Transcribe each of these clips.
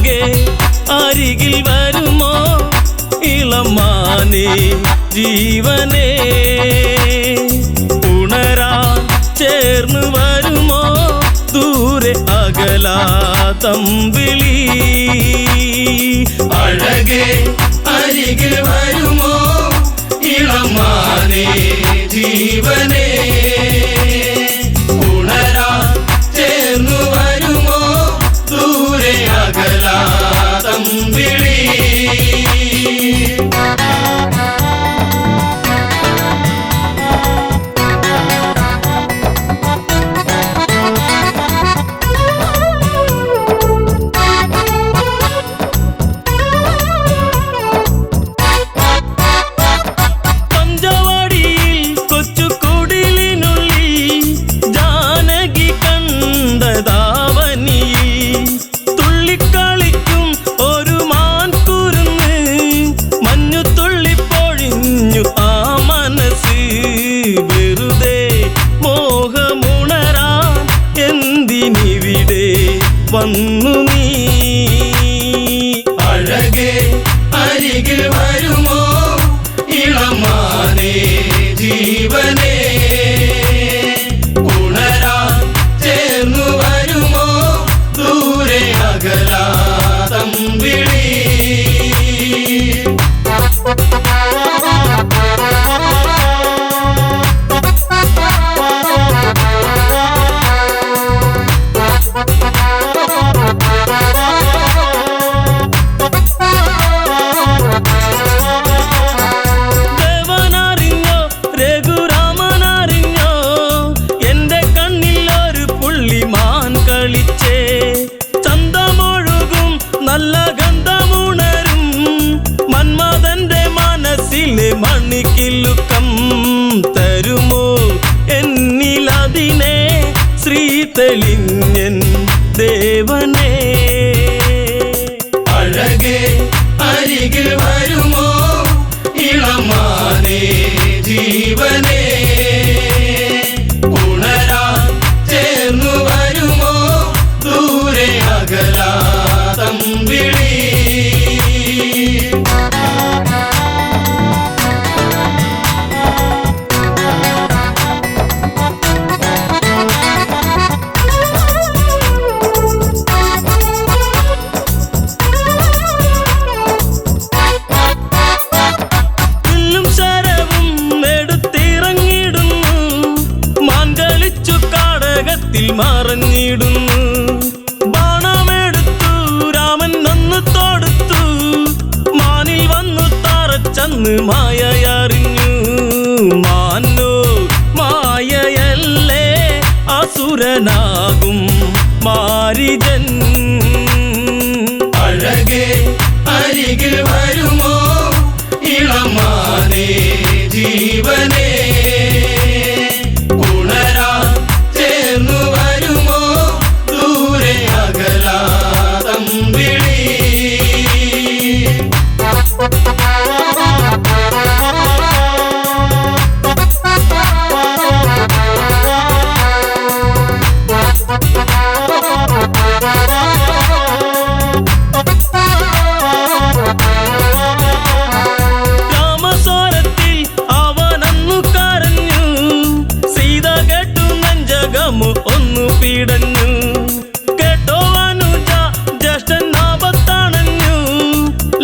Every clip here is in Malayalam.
അഴകേ അരികിൽ വരുമോ ഇളമാനേ ജീവനേ ഉണരാൻ ചേർന്ന് വരുമോ ദൂരെ അകലാതമ്പിളി അഴകേ അരികിൽ വരുമോ ഇളമാനേ ജീവനേ ഉണരാൻ ചേർന്നു വരുമോ ദൂരെ അകലാതമ്പിളി വന്നു നീ അഴകേ അരികിൽ വരുമോ ഇളമാനേ ജീവനേ ഉണരാൻ ചേർന്നു വരുമോ ദൂരെ അകലാതമ്പിളി നല്ല ഗന്ധമുണരും മന്മഥന്റെ മനസ്സിലെ മണിക്കിലുക്കം തരുമോ എന്നിലതിനെ ശ്രീ തെളിഞ്ഞൻ ദേവനേ അഴകേ അരികിൽ വരുമോ ഇളമാനേ ജീവനേ ഉണരാൻ ചേർന്നു വരുമോ ദൂരെ അകലാതമ്പിളി മറഞ്ഞിടുന്നു ബാണമെടുത്തു രാമൻ നന്നു തൊടുത്തു മാനിൽ വന്നു തറച്ചന്ന് മായയറിഞ്ഞു മാനോ മായയല്ലേ അസുരനാകും മാരിജൻ അഴകേ അരികിൽ വരുമോ ഇളമാനേ ജീവനേ ഉണരാൻ ചേർന്നു വരുമോ ദൂരെ അകലാതമ്പിളി രാമസ്വരത്തിൽ അവനന്നു കരഞ്ഞു സീത കേട്ടു നെഞ്ചകമു ഒന്നു പീടഞ്ഞു കേട്ടോ അനുജ ജ്യേഷ്ഠൻ ആപത്തണഞ്ഞു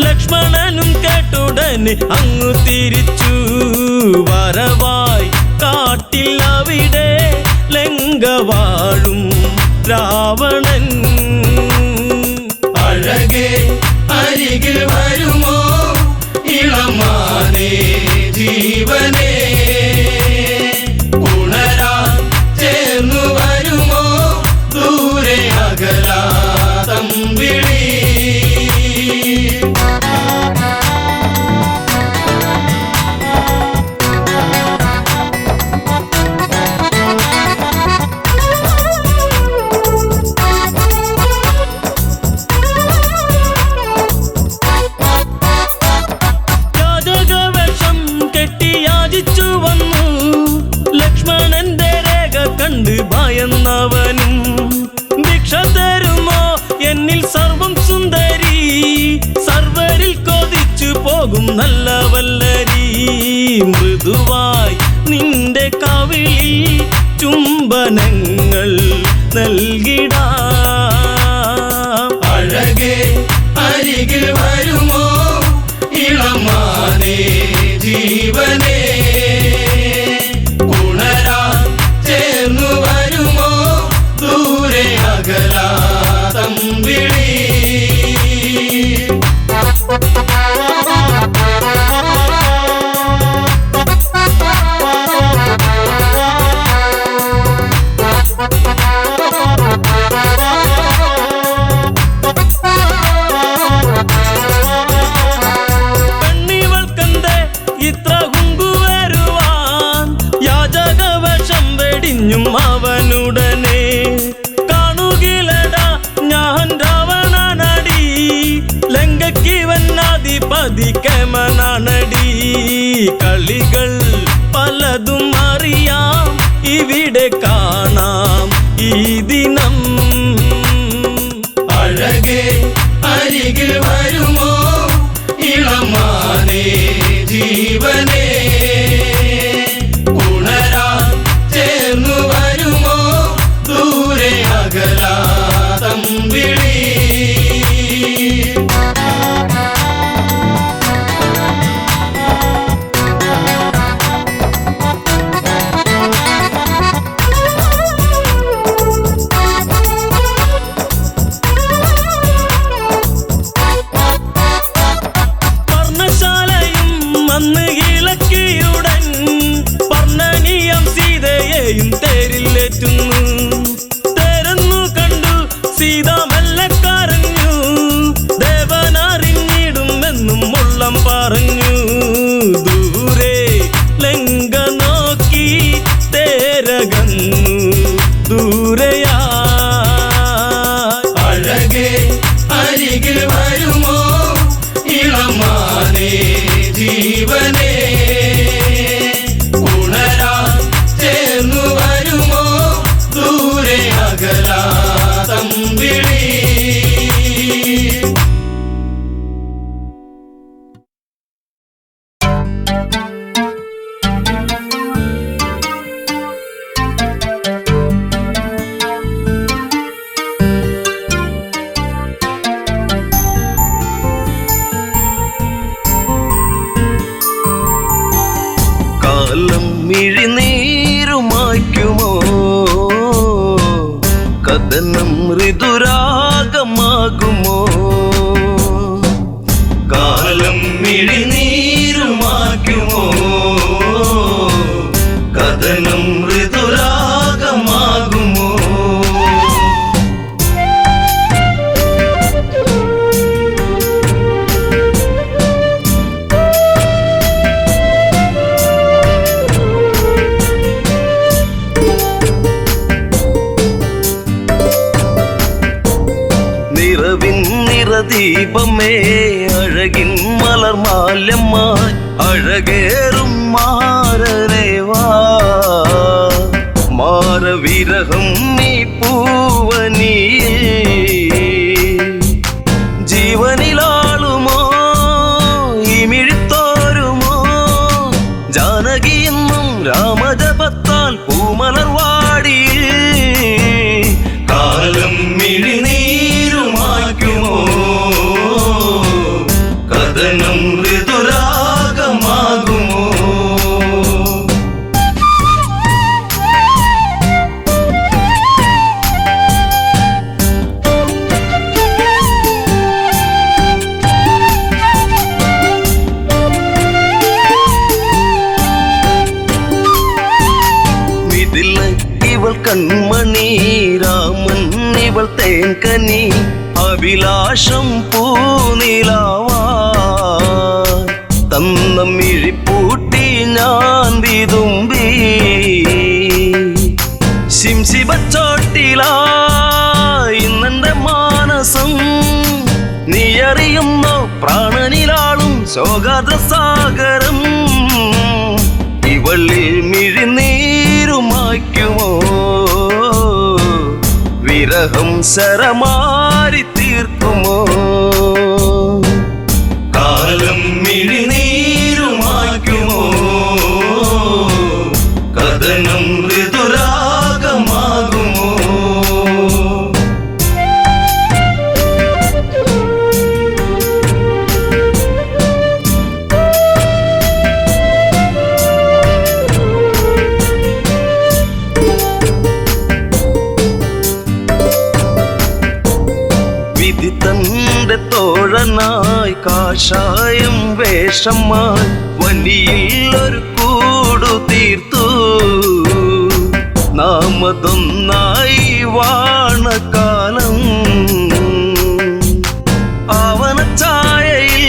ലക്ഷ്മണനും കേട്ടുടനെ അങ്ങു തിരിച്ചു വരവായി കാട്ടിൽ അവിടെ ലങ്ക വാഴും രാവണൻ അഴകേ അരികിൽ വരുമോ ഇളമാനേ ജീവനേ ഉണരാൻ ചേർന്നു വരുമോ ദൂരെ അകലാതമ്പിളി നല്ല വല്ലരി മൃദുവായി നിന്റെ കവിളിൽ ചുംബനങ്ങൾ നൽകിടാം. അഴകേ അരികിൽ വരുമോ ഇളമാനേ ജീവനേ, ഉണരാൻ ചേർന്നു വരുമോ ദൂരെ അകലാതമ്പിളി. ഇത്ര കുങ്കുവരുവാൻ യാചകവശം വെടിഞ്ഞും അവനുടനെ കാണുകിലടാ ഞാൻ രാവണനടി, ലങ്കയ്ക്കിവനാധിപതി കേമനാണടി. കളികൾ പലതും അറിയാം ഇവിടെ കാണാം ഈ ദിനം. അഴകേ അരികിൽ വരുമോ ഇളമാനേ ജീവനേ, ഉണരാൻ ചേർന്നു വരുമോ ദൂരെ അകലാതമ്പിളി. അന്ന് ഇളക്കിയുടൻ പർണനീയം സീതയെയും തേരിലേറ്റുന്നു. തേരെന്നു കണ്ടു സീത മെല്ലെ കരഞ്ഞു, ദേവനറിഞ്ഞിടുമെന്നും ഉള്ളം പറഞ്ഞു. ദൂരെ ലങ്ക നോക്കി തേരകന്നു ദൂരയാ. അഴകേ അരികിൽ വരുമോ ഇളമാനേ ജീവനേ, ഉണരാൻ ചേർന്നു വരുമോ ദൂരെ അകലാതമ്പിളി. കാലം മിഴിനീരുമായ്ക്കുമോ കഥനം ഋതുരാഗമാകുമോ. കാലം മിഴിനീരുമാക്കുമോ കഥനം ഋതുരാഗമാകുമോ. ദീപമേ അഴകിൻ മലർമാല്യമായി അഴകേറും മാരരേവാ. മാരവിരഹം നീ പൂവനീ ജീവനിലാളുമോ ഇമിഴിത്തോരുമോ. ജാനകിയെന്നും രാമജപത്താൽ പൂമലർവാടി. കാലം മിഴിനീരുമാക്കുമോ കഥനം ഋതുരാഗമാകുമോ. ഇവൾ കൺമണി രാമൻ ഇവൾ തേൻകനി അഭിലാഷം പൂനിലാവാ. തന്നമിഴിപ്പൂട്ടി ഞാൻ വിതുമ്പി ശിംശിബച്ചോട്ടിലായി ഇന്നെന്റെ മാനസം. നീ അറിയുന്നോ പ്രാണനിലാളും ശോകാദ്രസാഗരം. ഇവളിൽ മിഴിനീരുമായ്ക്കുമോ വിരഹം ശരമാരി തീർക്കുമോ. കാലം മിഴിനീ തോഴനായി കാഷായം വേഷമായി വനിയിൽ ഒരു കൂടു തീർത്തു നാമതൊന്നായി വാണകാലം ആവനച്ചായയിൽ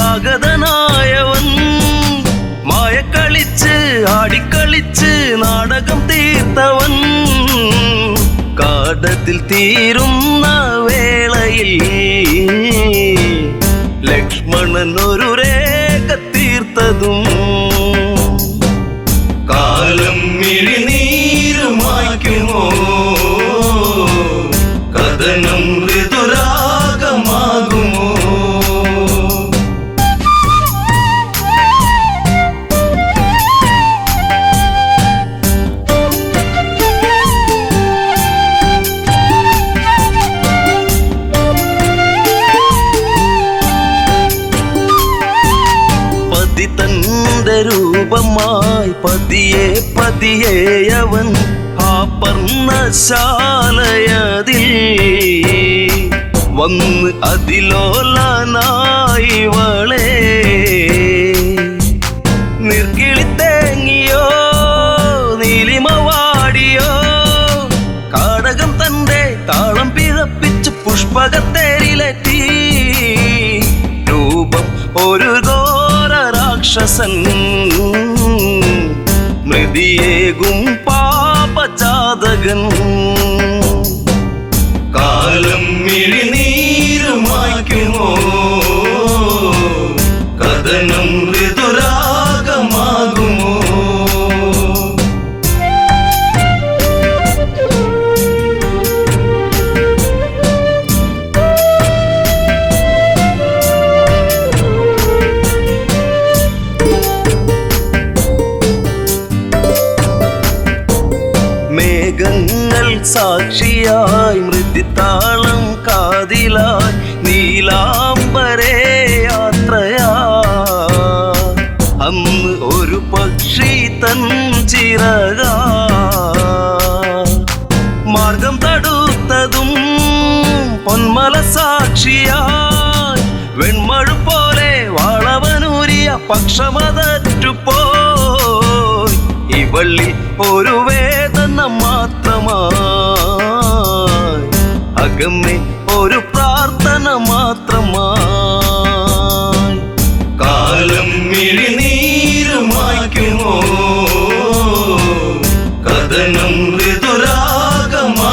ആഗതനായവൻ മായക്കളിച്ച് ആടിക്കളിച്ച് നാടകം തീർത്തവൻ കാടത്തിൽ തീരുന്ന വേളയിൽ ലക്ഷ്മണൻ ഒരു രേഖ തീർത്തതും കാലം മിഴിനീരുമായ്ക്കുമോ കഥനം ഋതുരാഗമാകുമോ തന്റെ രൂപമായി പതിയെ പതിയെ അവൻ ആ പർണശാലയതിൽ വന്ന് അതിലോലനായി വളേ നിർക്കിളിത്തേങ്ങിയോ നീലിമവാടിയോ കാടകം തന്റെ താളം പിഴപ്പിച്ച് പുഷ്പകത്തേരിലെത്തി രൂപം ഒരു രാക്ഷസൻ മൃതിയേകും പാപജാതകൻ കാലം മിഴിനീരുമായ്ക്കുമോ കഥനം ഋതുരാഗമാകുമോ മേഘങ്ങൾ സാക്ഷിയായി മൃദുതാളം കാതിലായി നീലാംബരേ യാത്രയാ അന്ന് ഒരു പക്ഷി തൻ ചിറക മാർഗം തടുത്തതും പൊന്മല സാക്ഷിയായി വെൺമഴു പോലെ വാളവനൂരിയ പക്ഷമതറ്റുപോയി ഇവളിൽ ഒരു വേദന മാത്രമായി അകമേ ഒരു പ്രാർത്ഥന മാത്രമായി കാലം മിഴിനീരുമായ്ക്കുമോ കഥനം ഋതുരാഗമാകുമോ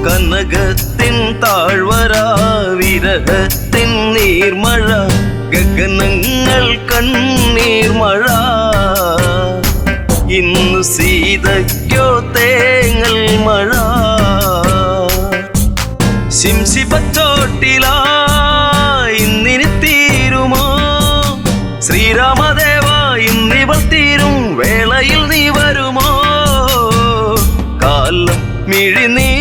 കനകത്തിൻ താഴ്വര വിരഹത്തിൻ നീർമഴ ഗഗനങ്ങൾ കണ്ണീർമഴ ഇന്നു സീതയ്ക്കോ തേങ്ങൽ മഴ ശിംശിപ്പച്ചോട്ടിലായി ഇന്നിനി തീരുമോ ശ്രീരാമദേവ ഇന്നിവൾ തീരും വേളയിൽ നീ വരുമോ കാലം മിഴിനീരുമായ്ക്കുമോ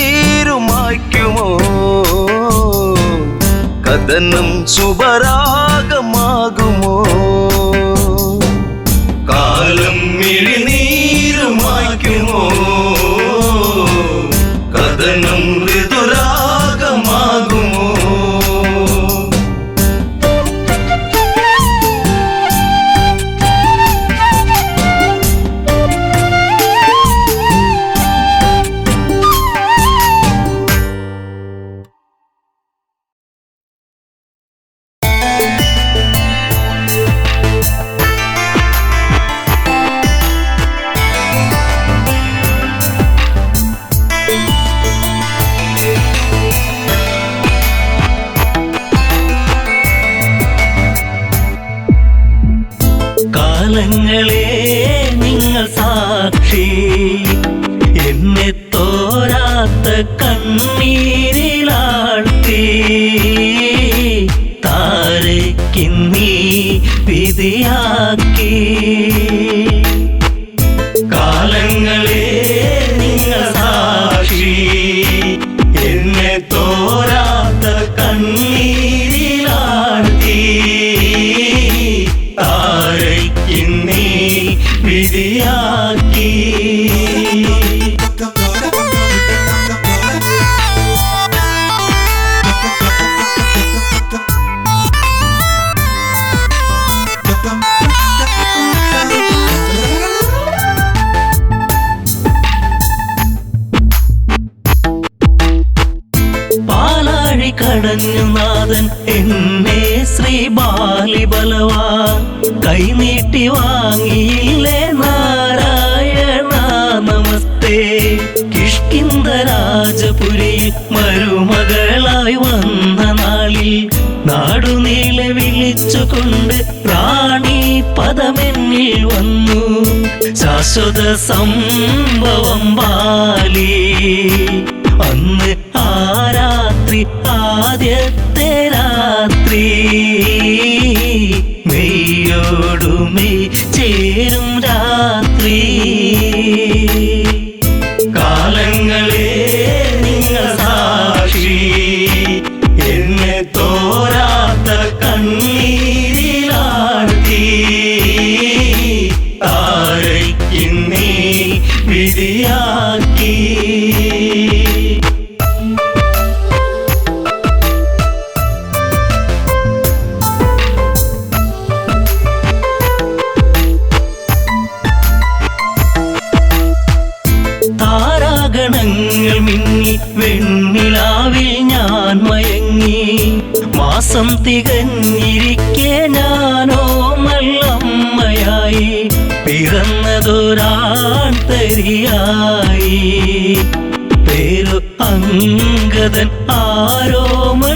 കഥനം ശുഭരാഗമാകുമോ കാലം മിഴിനീരുമായ്ക്കുമോ കഥനം ഋതുരാഗമാകുമോ കാലങ്ങളെ നിങ്ങൾ സാക്ഷി എന്നെ തോരാത്ത കണ്ണീരിലാഴ്ത്തി താരയ്ക്കിന്നീ വിധിയാക്കി കാലങ്ങളെ നിങ്ങൾ സാക്ഷി തോരാത്ത കണ്ണീരിലാഴ്ത്തി താരയ്ക്കിന്നീ വിധിയാക്കി. പാലാഴി കടഞ്ഞു നാഥൻ എന്നെ ശ്രീ ബാലിബലവാ കൈനീട്ടി വാങ്ങിയില്ലേ നാരായണ നമസ്തേ. കിഷ്കിന്ധ രാജപുരിയിൽ മരുമകളായി വന്ന നാളിൽ നാടുനീളെ വിളിച്ചുകൊണ്ട് റാണി പദമെന്നിൽ വന്നു. ശാശ്വത സംഭവം ബാലി അന്ന് ആ രാത്രി ആദ്യത്തെ രാത്രി മെയ്യോടുമെയ് ചേരും രാത്രി. കാലങ്ങളെ നിങ്ങൾ സാക്ഷി എന്നെ തോരാത്ത കണ്ണീരിലാഴ്ത്തി താരയ്ക്കിന്നീ വിധിയാക്കി. താരാഗണങ്ങൾ മിന്നി വെണ്ണിലാവിൽ ഞാൻ മയങ്ങി. മാസം തികഞ്ഞിരിക്കെ ഞാനോ നല്ലമ്മയായി പിറന്നതൊരാൺതരിയായി. പേരു അങ്കദൻ ആരോമല്ലുണ്ണി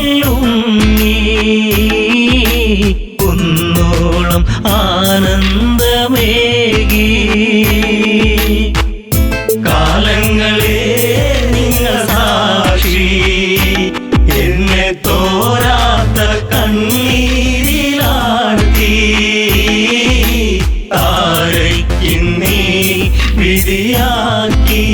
കുന്നോളം ആനന്ദമേകി. കാലങ്ങളെ നിങ്ങൾ സാക്ഷി എന്നെ തോരാത്ത കണ്ണീരിലാഴ്ത്തി താരയ്ക്കിന്നീ വിധിയാക്കി.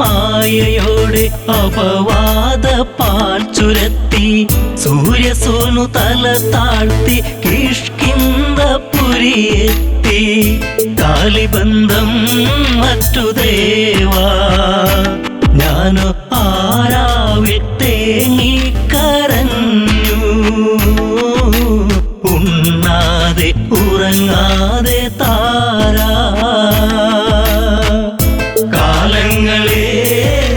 മായയോടെ അപവാദ പാൽ ചുരത്തി സൂര്യസോനു തല താഴ്ത്തി കിഷ്കിന്ധപുരിയെത്തി. കാലിബന്ധം മറ്റു ദേവാ ഞാനോ ആരാവിൽ തേങ്ങിക്കരഞ്ഞു. ഉണ്ണാതെ ഉറങ്ങാതെ താരാ. കാലങ്ങളെ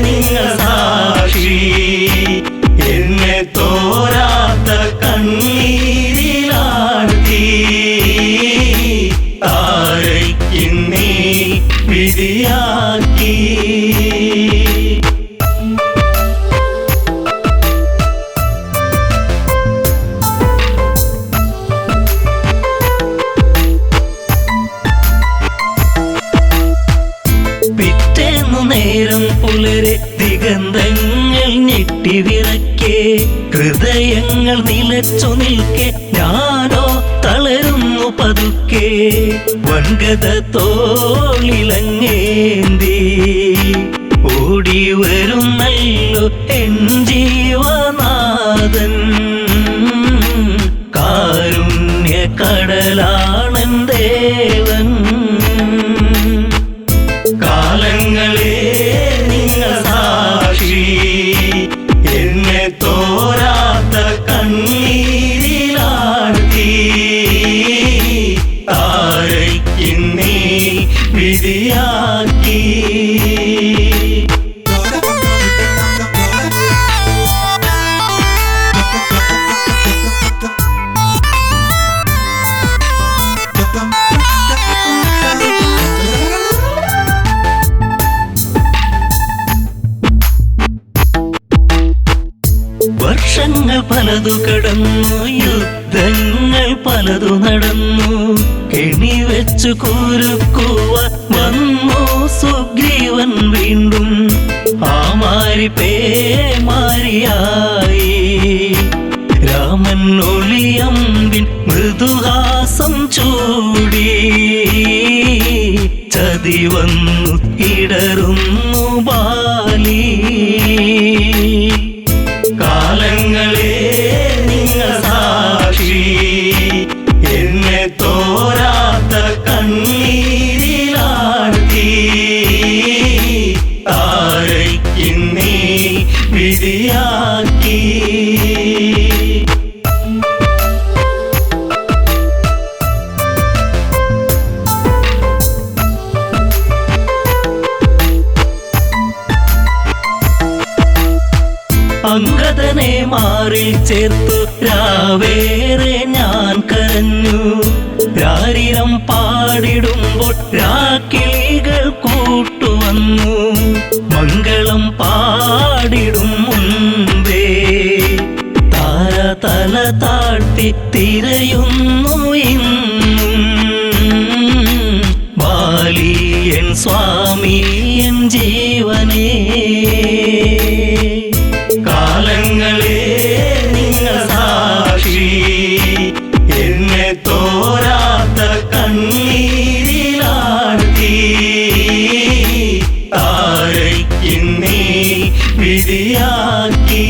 നിങ്ങൾ സാക്ഷി എന്നെ തോരാത്ത കണ്ണീരിലാഴ്ത്തി താരയ്ക്കിന്നീ വിധിയാക്കി. പിറ്റേന്നു നേരം പുലരെ ദിഗന്ധങ്ങൾ ഞെട്ടിവിറക്കെ ഹൃദയങ്ങൾ നിലച്ചു നിൽക്കെ ഞാനോ തളരുന്നു പതുക്കെ. വൻഗത തോളിലങ്ങേന്തി ഓടി വരുന്നല്ലോ എൻ ജീവനാഥൻ. കാരുണ്യ കടലാണൻ ദേവൻ. കാലങ്ങളെ നിങ്ങൾ സാക്ഷി എന്നെ തോരാത്ത കണ്ണീരിലാഴ്ത്തി താരയ്ക്കിന്നീ വിധിയാക്കി. വർഷങ്ങൾ പലതു കടന്നു, യുദ്ധങ്ങൾ പലതു നടന്നു, കെണി വെച്ചു കുരുക്കുവാൻ വന്നു സുഗ്രീവൻ വീണ്ടും ആ മാരി പേമാരിയായി. രാമൻ ഒളിയമ്പിൻ മൃദുഹാസം ചൂടി ചതി വന്നു ഇടറുന്നു ബാലി. കാലങ്ങളെ നിങ്ങൾ സാക്ഷി, എന്നെ തോരാത്ത കണ്ണീരിലാഴ്ത്തി താരയ്ക്കിന്നീ വിധിയാക്കി. അംഗദനെ മാറിൽ ചേർത്തു രാവേറെ ഞാൻ കരഞ്ഞു. രാരിരം പാടിടുമ്പോൾ രാക്കിളികൾ കൂട്ടുവന്നു. മംഗളം പാടിടും മുൻപേ താര തല താഴ്ത്തി തിരയുന്നു ഇന്നും. ബാലിയൻ സ്വാമി എൻ ജീവനേ. കാലങ്ങളെ നിങ്ങൾ സാക്ഷി, എന്നെ തോരാത്ത കണ്ണീരിലാഴ്ത്തി താരയ്ക്കിന്നീ വിധിയാക്കി.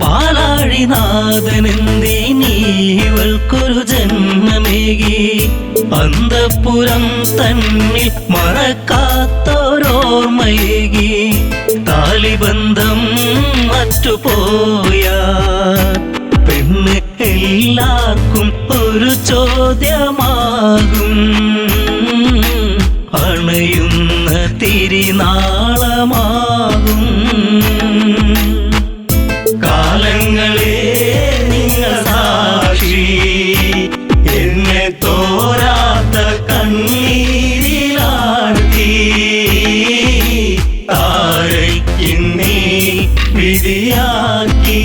പാലാഴിനാഥനെന്തിനീവൾക്കൊരു ജന്മമേകി. അന്തഃപുരം തന്നിൽ മറക്കാത്തോരോർമ്മയേകി. താലിബന്ധം മറ്റുപോയ പെണ്ണ് എല്ലാവർക്കും ഒരു ചോദ്യമാകും. അണയുന്ന തിരിനാളമാകും. കാലങ്ങളെ നിങ്ങൾ സാക്ഷി, എന്നെ തോരാത്ത കണ്ണീരിലാഴ്ത്തി താരയ്ക്കിന്നീ വിധിയാക്കി.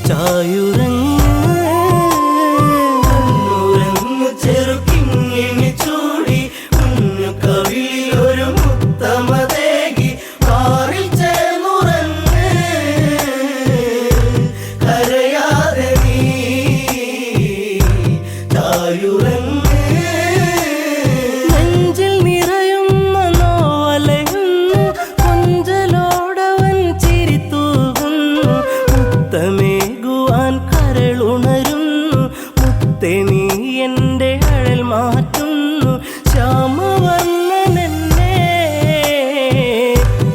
ചായുറങ്ങു ചെറുക്കിങ്ങിണി ചൂടി കുഞ്ഞു കവിളിലൊരു മുത്തമതേകി പാറിൽ ചേർന്നുറങ്ങ് കരയാതെ നീ ചായുറങ്ങ് നെഞ്ചിൽ നിറയുന്ന നോവലയുന്നു കൊഞ്ചലോടവൻ ചിരിത്തൂകുന്നു മുത്തമേകുവാൻ കരളുണരുന്നു മുത്തേ നീ എൻ്റെ അഴൽ മാറ്റുന്നു ശ്യാമവർണ്ണനെന്നെ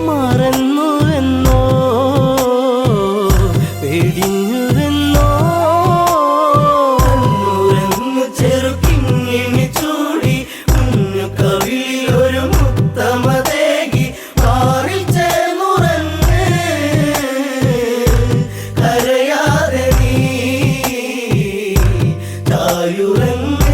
മറന്നുവെന്നോ വെടിഞ്ഞുവെന്നോ ഉറങ്ങു ചെറുക്കിങ്ങിണി ചൂടി കുഞ്ഞു കവിളിലൊരു മുത്തമതേകി പാറിൽ ചേർന്നുറങ്ങ് കരയാതെ നീ ചായുറങ്ങ്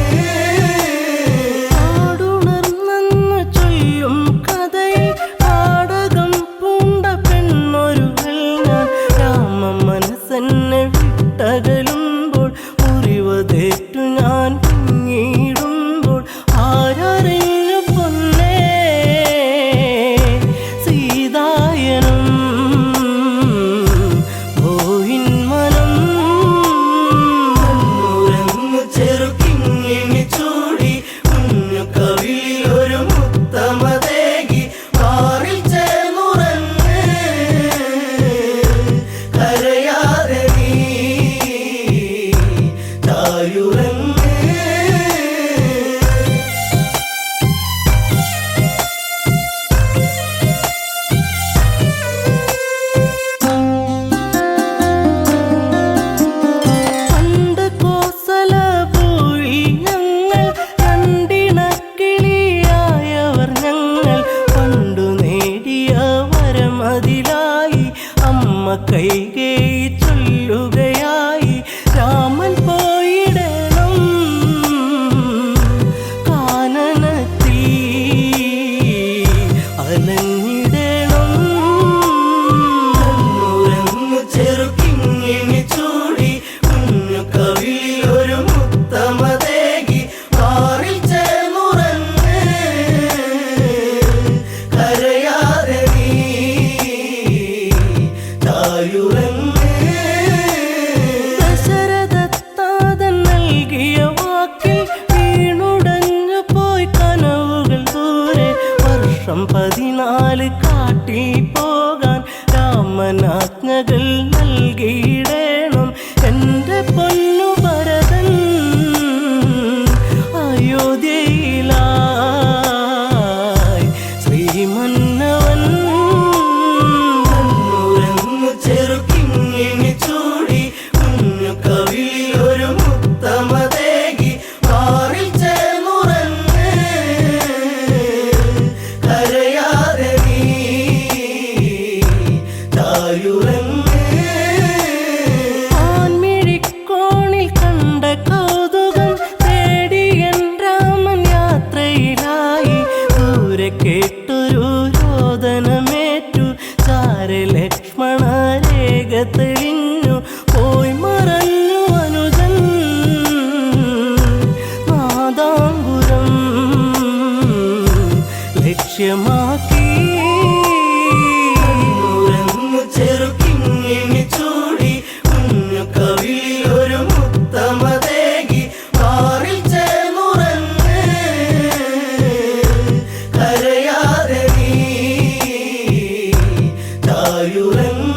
ആടുണർന്നെന്ന് ചൊല്ലും കഥയിൽ നാടകം പൂണ്ട പെണ്ണൊരുവൾ ഞാൻ രാമ മനസ്സെന്നെ വിട്ടകലുമ്പോൾ മുറിവതേറ്റു ഞാൻ പിന്നീടുമ്പോൾ ആരറിഞ്ഞു പൊന്നേ സീതായനം പോയിൻ മനം ഉറങ്ങു ചെറുക്കിങ്ങിണി ചൂടി കുഞ്ഞു കവിളിലൊരു മുത്തമതേകി പാറിൽ ചേർന്നുറങ്ങ് കരയാതെ നീ ചായുറങ്ങ് പണ്ട് കോസലപുഴി ഞങ്ങൾ രണ്ടിണക്കിളിയായവർ ഞങ്ങൾ പണ്ടു നേടിയ വരമതിലായി അമ്മ കൈകേയി ചൊല്ലുകയായി രാമൻ പോയിടണം കാനനത്തിൽ അലഞ്ഞിടണം ഉറങ്ങു ചെറുക്കിങ്ങിണി ചൂടി കുഞ്ഞു കവിളിലൊരു മുത്തമതേകി പാറിൽ ചേർന്നുറങ്ങ് കരയാതെ നീ ചായുറങ്ങ് ദശരഥത്താതൻ നൽകിയ വാക്കിൽ വീണുടഞ്ഞു പോയി കനവുകൾ ദൂരെ വർഷം 14 കാട്ടിൽ പോകാൻ രാമനാജ്ഞകൾ നൽകിയിടേണം എൻ്റെ പൊന്നു ഭരതൻ അയോധ്യയിലായി ശ്രീമന്നവൻ ഉറങ്ങു ചെറുക്കിങ്ങിണി ചൂടി കുഞ്ഞു കവിളിലൊരു മുത്തമതേകി പാറിൽ ചേർന്നുറങ്ങ് കരയാതെ നീ ചായുറങ്ങ് ആൺമിഴിക്കോണിൽ കണ്ട കൗതുകം തേടി എൻ രാമൻ യാത്രയിലായി ദൂരെ കേട്ടൊരു രോദനമേറ്റു ചാരെ ലക്ഷ്മണ രേഖ തെളിഞ്ഞു പോയി മറഞ്ഞു അനുജൻ നാദാംബുരം ലക്ഷ്യമാക്കി ഉറങ്ങു ചെറുക്കിങ്ങിണി ചൂടി കുഞ്ഞു കവിളിലൊരു മുത്തമതേകി പാറിൽ ചേർന്നുറങ്ങ് കരയാതെ നീ ചായുറങ്ങ്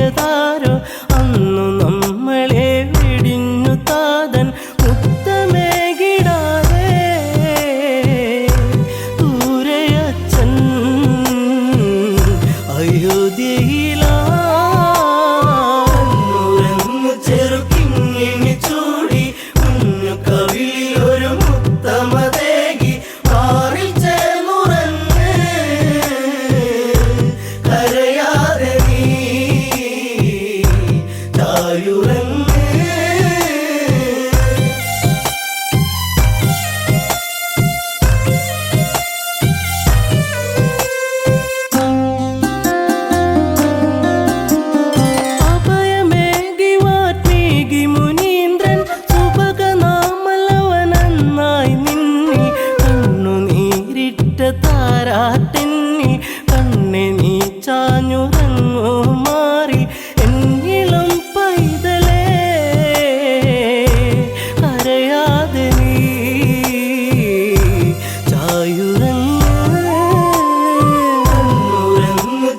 പോയതാരോ അന്നു നമ്മളെ വെടിഞ്ഞു താതൻ മുത്തമേകിടാതെ ദൂരയച്ഛൻ അയോധ്യയിലാന്നു ചെറുക്കിങ്ങിനി ചൂടി കുഞ്ഞു കവിളിലൊരു മുത്തമതേകി മാറിൽ ചേർന്നുറങ്ങ് കരയാതെ നീ ചായുറങ്ങ്. അഭയമേകി വാത്മീകി മുനീന്ദ്രൻ സുഭഗനാമലവനന്നായി നിന്നി കണ്ണുനീരിട്ട താരാട്ടെന്നി കണ്ണെ നീ ചാഞ്ഞുറങ്ങു മാറി എന്നിളം പൈതലേ കരയാതെ നീ ചായുറങ്ങു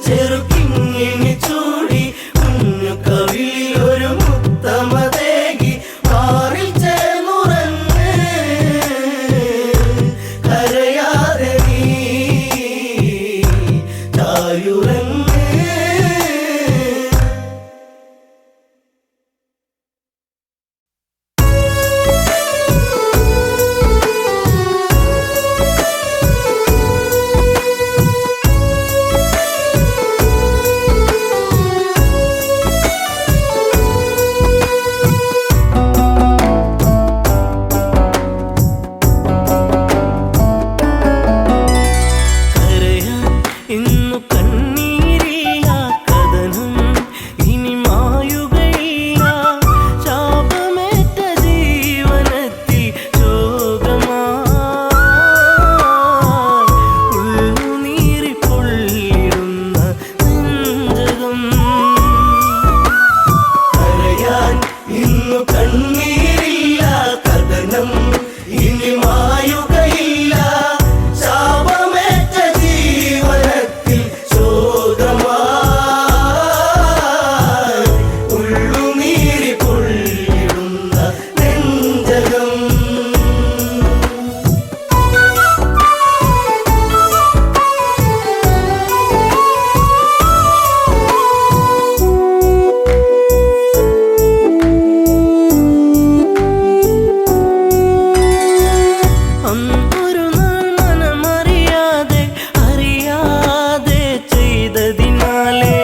ചെറുക്കിങ്ങിനി ചൂടി കുഞ്ഞു കവിളിലൊരു മുത്തമതേകി മാറിൽ ചേർന്നുറങ്ങ് കരയാതെ നീ ചായുറങ്ങ്. കരയാൻ ഇന്നു കണ്ണീരില്ല കഥനം ഇനി മായുകയില്ല ശാപമേറ്റ ജീവനത്തിൽ ശോകമായി ഉള്ളുനീറി പൊള്ളിടുന്ന നെഞ്ചകം. കരയാൻ ഇന്നു കണ്ണീരില്ല കഥനം ഇനി മായുകയില്ല ശാപമേറ്റ ജീവനത്തിൽ ശോകമായി ഉള്ളുനീറി പൊള്ളിടുന്ന നെഞ്ചകം. അന്നൊരു നാൾ മനമറിയാതെ അറിയാതെ ചെയ്തതിനാലേ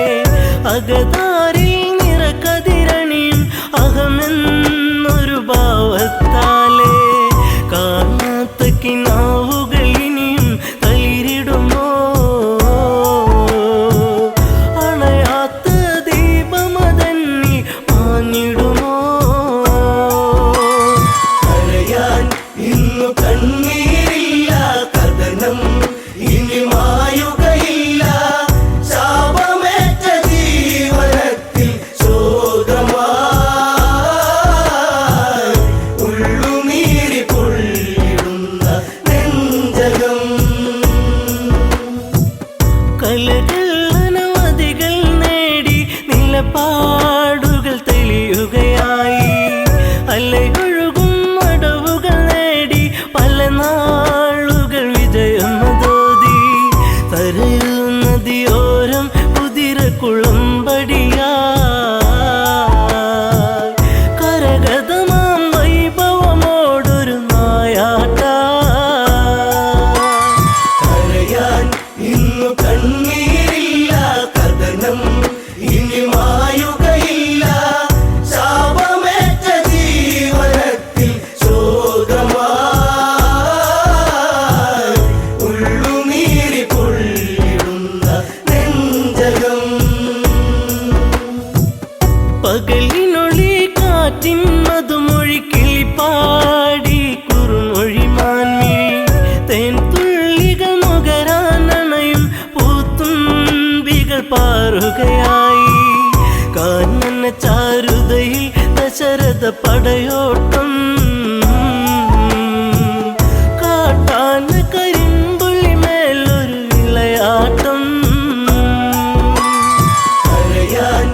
അകതാരിൽ നിറകതിരണിയും അഹമെന്നൊരു ഭാവത്താലേ കാണാത്ത കിനാവുകൾ ഇനിയും തളിരിടുമോ അണയാത്ത ദീപമതന്നി മാഞ്ഞിടുമോ. കരയാൻ ഇന്നു കണ്ണീരില്ല കഥനം ഇനി മായുകയില്ല ശാപമേറ്റ ജീവനത്തിൽ ശോകമായി ഉള്ളുനീറി പൊള്ളിടുന്ന നെഞ്ചകം. കലകൾ അനവധികൾ നേടി നിലപാടുകൾ തെളിയുകയായി അലയൊഴുകും അടവുകൾ നേടി പല നാളുകൾ വിജയമതോതി തരയൂ നദിയോരം കുതിരക്കുളമ്പടിയായി കരഗതമാം വൈഭവമോടൊരു നായാട്ട. കരയാൻ ഇന്നു കണ്ണീരില്ല കഥനം ഇനി മായുകയില്ല ശാപമേറ്റ ജീവനത്തിൽ ശോകമായി ഉള്ളുനീറി പൊള്ളിടുന്ന നെഞ്ചകം. പകലിനൊളി കാറ്റിൻ മധുമൊഴി കിളിപ്പാടി കുറുമൊഴി മാൻമി തേൻ തുള്ളികൾ നുകരാനണയും പൂത്തുമ്പികൾ പാറുകയായി കാനന ചാരുതയിൽ ദശരഥ പടയോട്ടം കാട്ടാന കരിമ്പുള്ളി മേലൊരു വിളയാട്ടം. കരയാൻ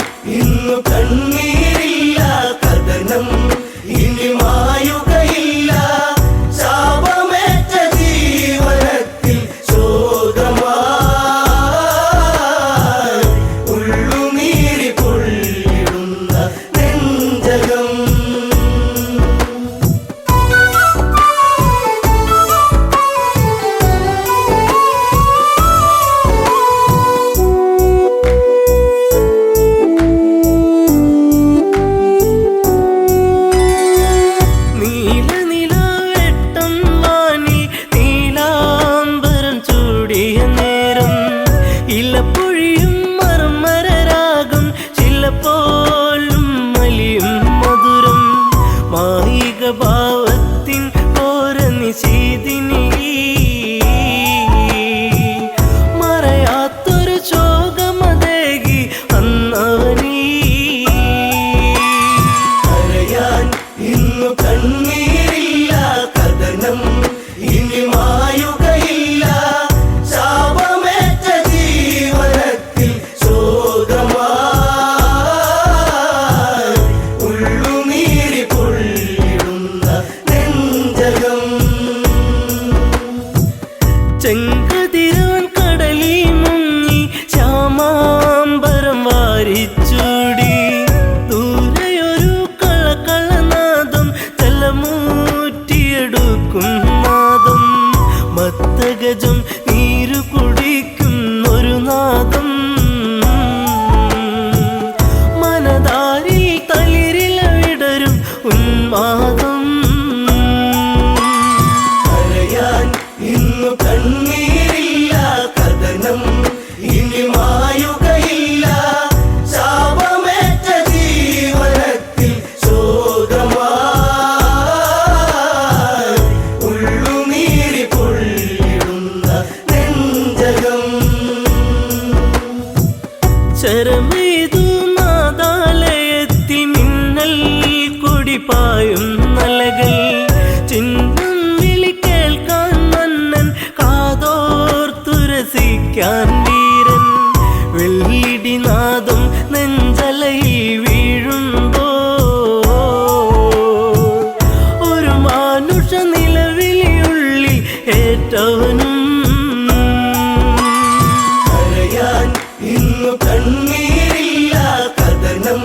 ചെങ്കതിരവൻ കടലിൽ മുങ്ങി ശ്യാമാംബരം വാരിച്ചൂടി ദൂരെയൊരു കളകളനാദം തലമൂറ്റിയെടുക്കും നാദം മത്തഗജം നീരു കുടിക്കുന്നൊരു നാദം മനതാരിൽ തളിരില വിടരും ഉന്മാദം ഇന്നു കണ്ണീരില്ല കഥനം ഇനി മായുകയില്ല ശാപമേറ്റ ജീവനത്തിൽ ശോകമായി ഉള്ളുനീരി പൊള്ളിടുന്ന നെഞ്ചകം ശരമെയ്തു നാദാലയത്തിൽ മിന്നൽ കൊടിപായും നലകൾ ചിഹ്നം വിളി കേൾക്കാൻ മന്നൻ കാതോർത്തുരസിക്കാൻ വീരൻ വെള്ളിടിനാദം നെഞ്ചലയിൽ വീഴുമ്പോ ഒരു മാനുഷ നിലവിളിയുള്ളിൽ ഏറ്റവനും ഇന്നു കണ്ണീരില്ല കഥനം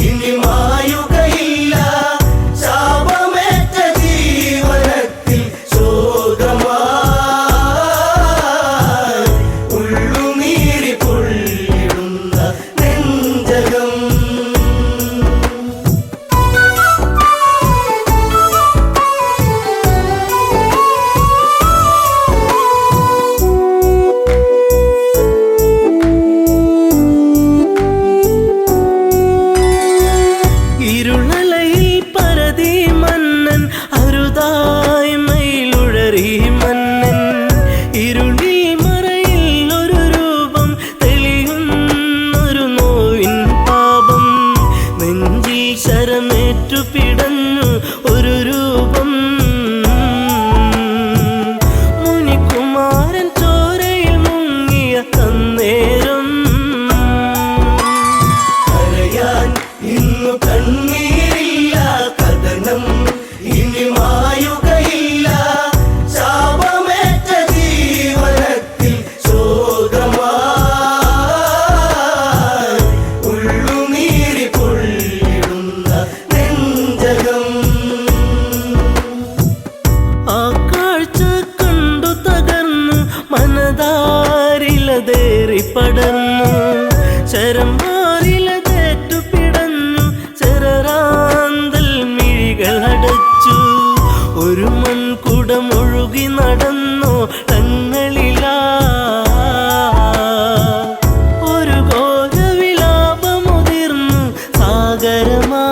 ഇനി മായുകയില്ല ശാപമേറ്റ ജീവനത്തിൽ ശോകമായി ഉള്ളുനീരി പൊള്ളിടുന്ന നെഞ്ചകം ഇരുളലയിൽ പരതി മന്നൻ അരുതായ്മയിലുഴറി മന്നൻ ഇരുളിൽ മറയിൽ ഒരു രൂപം തെളിയുന്നൊരു നോവിൻ പാപം നെഞ്ചിൽ ശരമേറ്റു പിടഞ്ഞു ഒരു രൂപം മുനികുമാരൻ ചോരയിൽ മുങ്ങിയ അന്നേരം ഇന്നു കണ്ണീരില്ല കഥനം ഇനി മായുകയില്ല ശാപമേറ്റ ജീവനത്തിൽ ശോകമായി ഉള്ളുനീരി പൊള്ളിടുന്ന നെഞ്ചകം ആ കാഴ്ച കണ്ടു തകർന്നു മനതാരിലതേറി പടർന്നു ശരം മാറിലതേറ്റു പിടഞ്ഞു ചെറാന്തൽ മിഴികൾ അടച്ചു ഒരു മൺകുടം ഒഴുകി നടന്നു തങ്ങളിലാ ഒരു ഘോരവിലാപമുതിർന്നു സാഗരമാ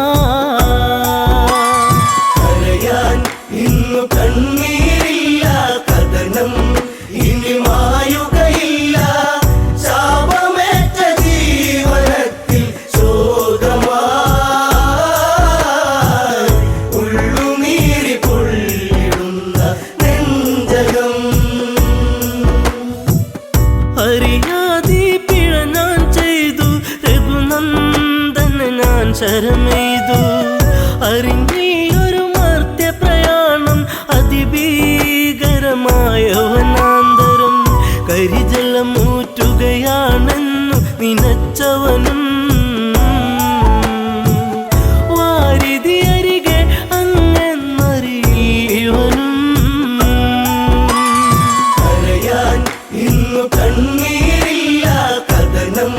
ഇന്നു കണ്ണീരില്ല കഥനം ഇനി മായുകയില്ല ശാപമേറ്റ ജീവനത്തിൽ ശോകമായി ഉള്ളുനീരി പൊള്ളിടുന്ന നെഞ്ചകം അറിയാതെ പിഴ ഞാൻ ചെയ്തു രഘുനന്ദന് ഞാൻ ശരമെയ്തു അറിഞ്ഞൊരു മർത്യ പ്രയാണം അതിഭീകരമായ വനാന്തരം കരിജലമൂറ്റുകയാണെന്നു നിനച്ചവനും വാരിധി അരികെ അങ്ങെന്നറിയവനും ഇന്നു കണ്ണീരില്ല കഥനം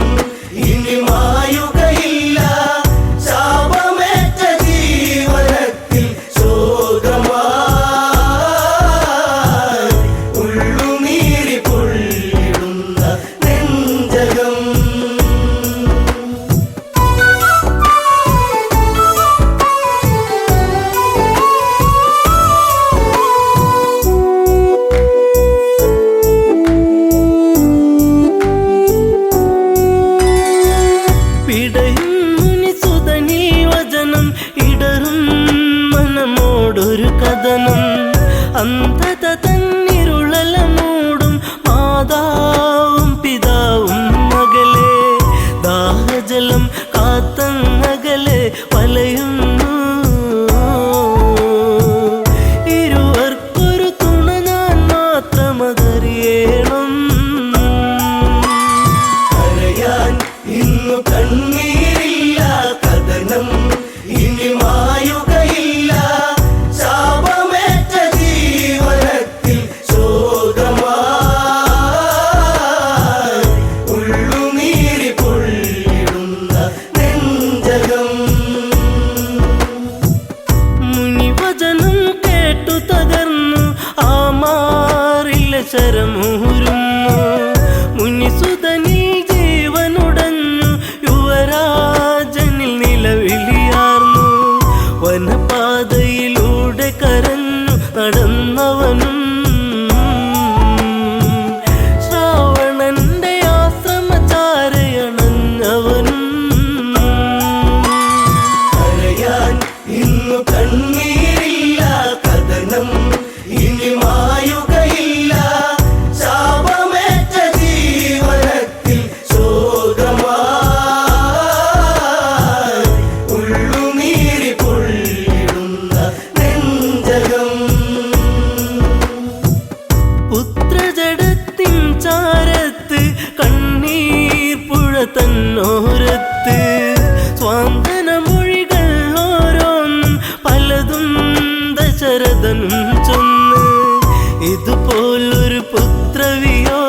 ഇനി മായുകയില്ല ശാപമേറ്റ ജീവനത്തിൽ ശോകമായി ഉള്ളുനീരി പൊള്ളിടുന്ന നെഞ്ചകം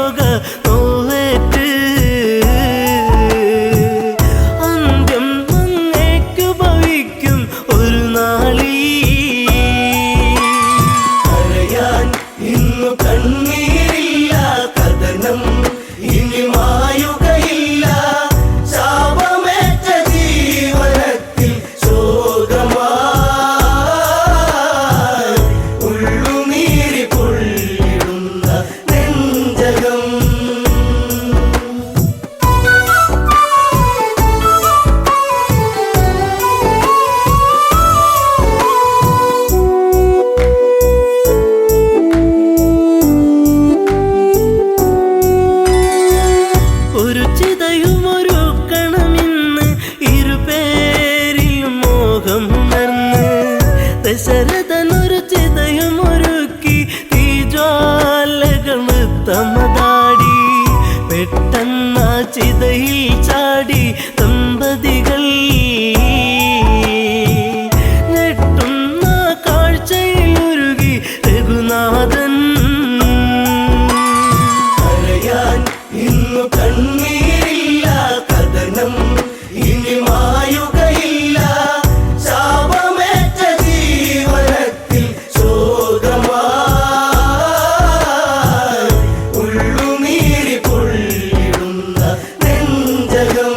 ലോക നോവേറ്റ് അന്ത്യം അങ്ങേക്കു ഭവിക്കും ഒരു നാളീ കരയാൻ ഇന്നു കണ്ണീരില്ല കഥനം ഇനി മായുകയില്ല ശാപമേറ്റ ജീവനത്തിൽ ശോകമായി ഉള്ളുനീരി പൊള്ളിടുന്ന നെഞ്ചകം ഒരു ചിതയുമൊരുക്കണമെന്ന് ഇരുപേരിലും മോഹമുണർന്ന് ദശരഥനൊരു ചിതയുമൊരുക്കി തീജ്വാലകൾ നൃത്തമതാടി പെട്ടെന്ന ചിതയിൽ ചാടി ദമ്പതികൾ ഞെട്ടുന്ന കാഴ്ചയിൽ ഉരുകി രഘുനാഥൻ കരയാൻ ഇന്നു കണ്ണീരില്ല കഥനം ഇനി മായുകയില്ല ശാപമേറ്റ ജീവനത്തിൽ ശോകമായി ഉള്ളുനീരി പൊള്ളിടുന്ന നെഞ്ചകം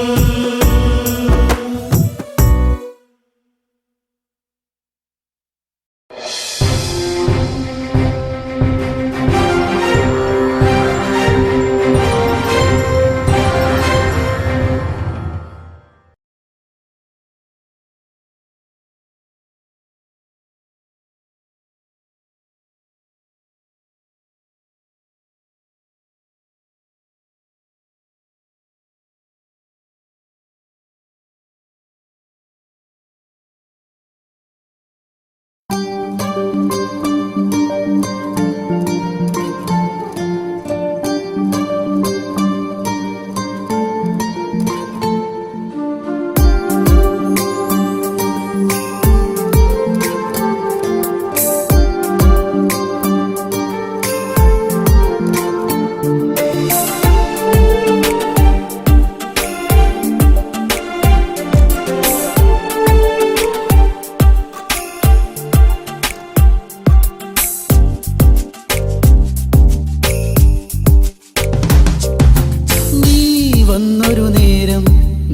വന്നൊരു നേരം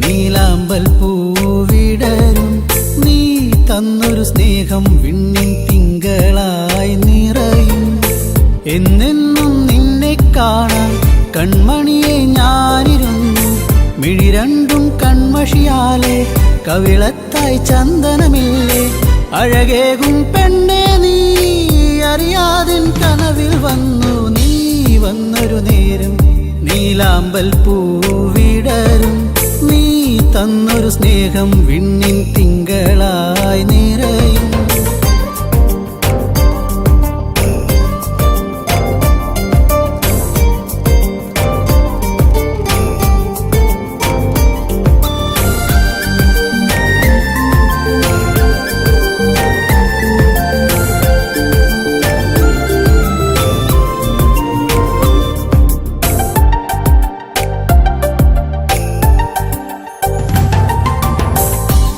നീലാമ്പൽ പൂവിടരും നീ തന്നൊരു സ്നേഹം വിണ്ണിൻ തിങ്കളായി നിറയും എന്നെന്നും നിന്നെ കാണാൻ കൺമണിയെ ഞാനിരുന്നു മിഴി രണ്ടും കൺമഷിയാലെ കവിളത്തായി ചന്ദനമില്ലേ അഴകേകും പെണ്ണെ നീ അറിയാതിൻ കനവിൽ വന്നു നീ വന്നൊരു നേരം നീലാമ്പൽ പൂവിടരും നീ തന്നൊരു സ്നേഹം വിണ്ണിൻ തിങ്കളായി നിറയും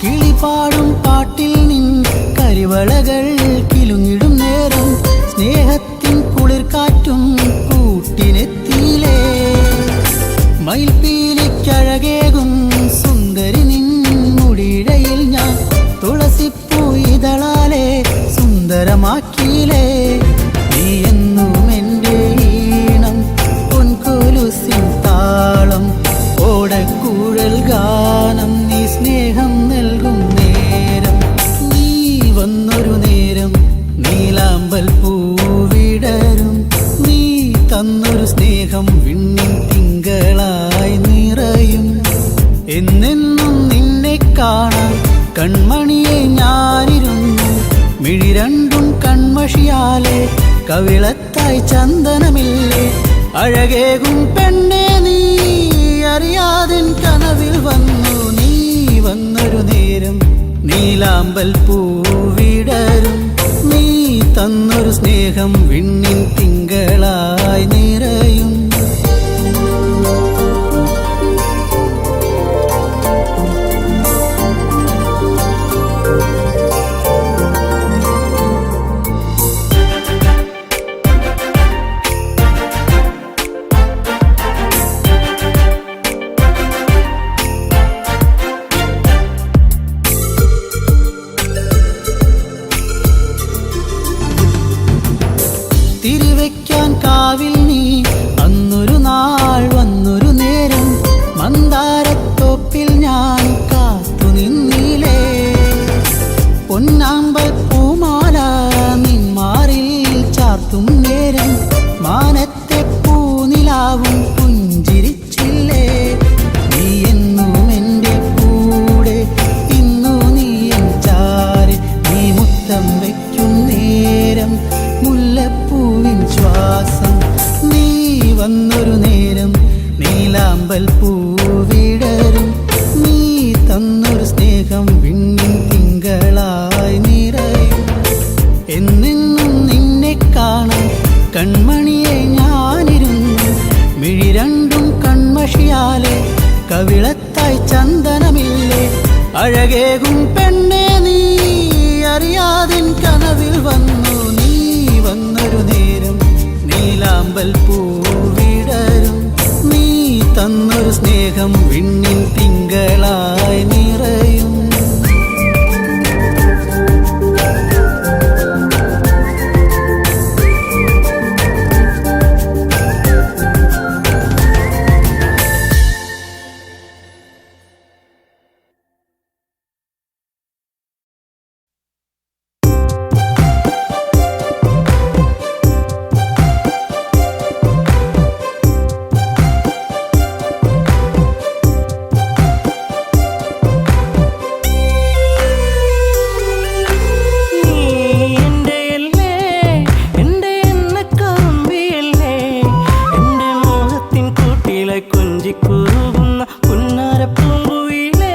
കിളിപാടും പാട്ടിൽ നിൻ കരിവളകൾ കിലുങ്ങിടും നേരം സ്നേഹത്തിൻ കുളിർക്കാറ്റും കൂട്ടിനെത്തിയിലേ മയിൽപ്പീലിക്കഴകേകും സുന്ദരി നിൻ മുടിയിഴയിൽ ഞാൻ തുളസിപ്പൂ ഇതളാലെ സുന്ദരമാക്കിയിലേ നീ എന്നും എൻ്റെ ഈണം പൊൻകൊലുസിൻ താളം ഓടക്കൂഴൽ ഗാനം നീ സ്നേഹം നൽകും നേരം നീ വന്നൊരു നേരം നീലാമ്പൽ പൂവിടരും നീ തന്നൊരു സ്നേഹം വിണ്ണിൻ തിങ്കളായി നിറയും എന്നെന്നും നിന്നെ കാണാൻ കൺമണിയെ ഞാനിരുന്നു മിഴി രണ്ടും കൺമഷിയാലെ കവിളത്തായി ചന്ദനമില്ലേ അഴകേകും പെണ്ണെ നീ അറിയാതിൻ കനവിൽ വന്നു നീ വന്നൊരു നേരം നീലാമ്പൽ പൂവിടരും നീ തന്നൊരു സ്നേഹം വിണ്ണിൻ തിങ്കളായി നിറയും രാവും പുഞ്ചിരിച്ചില്ലേ നീ എന്നും എൻ്റെ കൂടെ ഇന്നു നീ എൻ ചാരി നീ മുത്തം വയ്ക്കും നേരം മുല്ലപ്പൂവിൻ ശ്വാസം നീ വന്നൊരു നേരം നീലാമ്പൽ പൂവിടരും നീ തന്നൊരു സ്നേഹം വിണ്ണിൻ തിങ്കളായി നിറയും എന്നെന്നും നിന്നെ കാണാൻ കൺമണിയെ ഞാനിരുന്നു മിഴി രണ്ടും കൺമഷിയാലെ കവിളത്തായി ചന്ദനമില്ലേ അഴകേകും പെണ്ണെ നീ അറിയാതിൻ കനവിൽ വന്നു നീ വന്നൊരു നേരം നീലാമ്പൽ പൂവിടരും നീ തന്നൊരു സ്നേഹം വിണ്ണിൻ തിങ്കളായി നിറയും കൊഞ്ചിക്കുറുകുന്ന പുന്നാരപ്പൂങ്കുയിലേ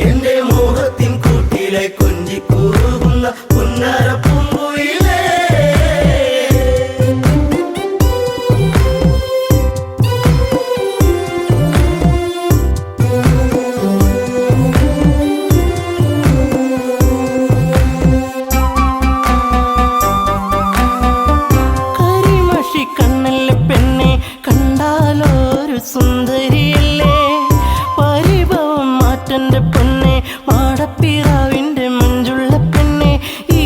എന്റെ മോഹത്തിൻ കൂട്ടിലെ കൊഞ്ചിക്കൂറുകുന്ന പുന്നാരപ്പൂങ്കുയിലേ സുന്ദരിയല്ലേ പരിഭവം മാറ്റന്റെ പെണ്ണെ മാടപ്പിറാവിന്റെ മഞ്ചുള്ള പെണ്ണെ ഈ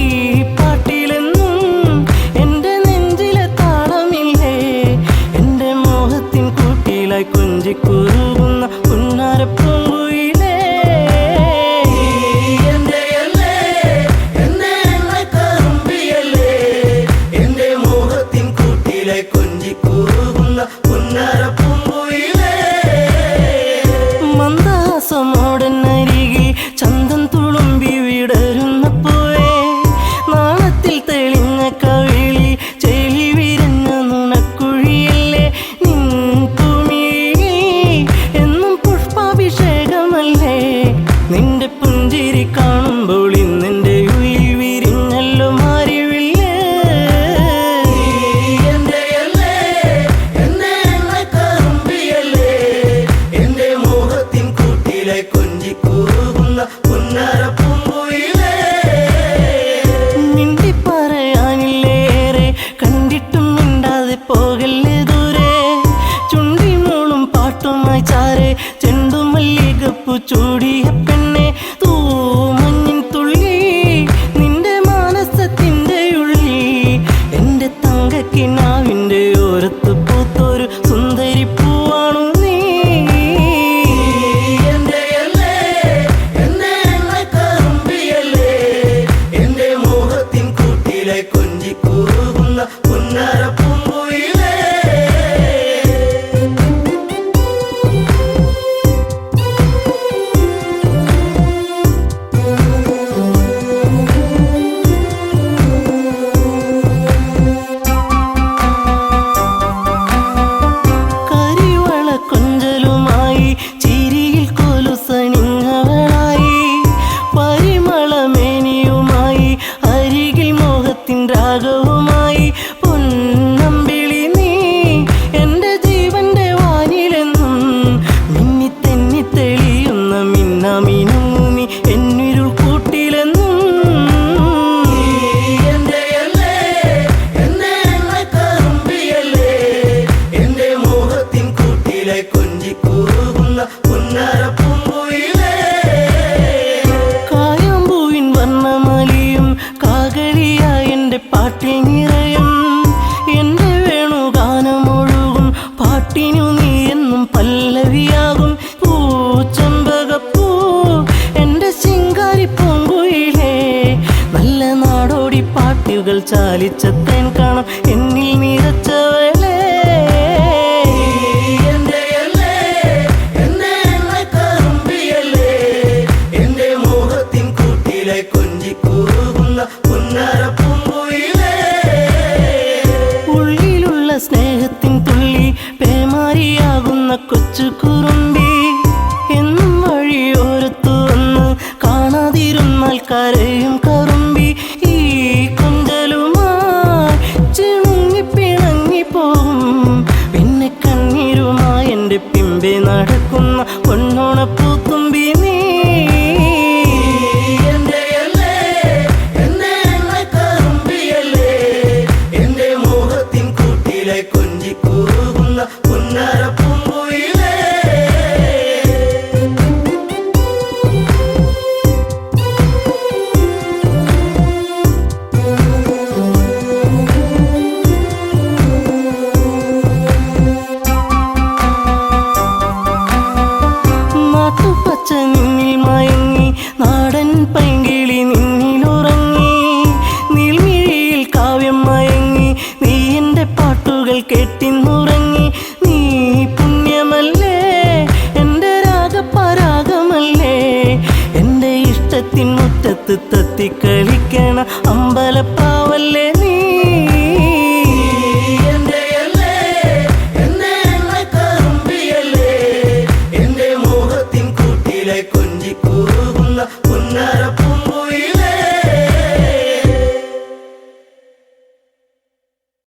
നാടോടി പാട്ടുകൾ ചാലിച്ച തേൻ കാണും എന്നിൽ നിറച്ചവളെ. ഉള്ളിലുള്ള സ്നേഹത്തിൻ തുള്ളി പേമാരിയാകുന്ന കൊച്ചു കുറുമ്പി എന്നും വഴിയോരത്തു വന്ന് കാണാതിരുന്നാൽ കരയും കറുമ്പി. ഈ കൊഞ്ചലുമായി ചിണുങ്ങി പിണങ്ങി പോകും പിന്നെ കണ്ണീരുമായി എൻ്റെ പിമ്പെ നടക്കുന്ന പൊന്നോണപ്പൂത്തുമ്പി നീ. നാട്ടുപച്ച നിന്നിൽ മയങ്ങി നാടൻ പൈങ്കിളി നിന്നിലുറങ്ങി. നീൽമിഴിയിൽ കാവ്യം മയങ്ങി നീ എൻ്റെ പാട്ടുകൾ കേട്ടിന്നുറങ്ങി. നീ പുണ്യമല്ലേ എൻ്റെ രാഗപരാഗമല്ലേ എൻ്റെ ഇഷ്ടത്തിൻ മുറ്റത്ത് തത്തിക്കളിക്കണ അമ്പലപ്പാവല്ലേ നീ. കൊഞ്ചിക്കൂകുന്ന പുന്നാര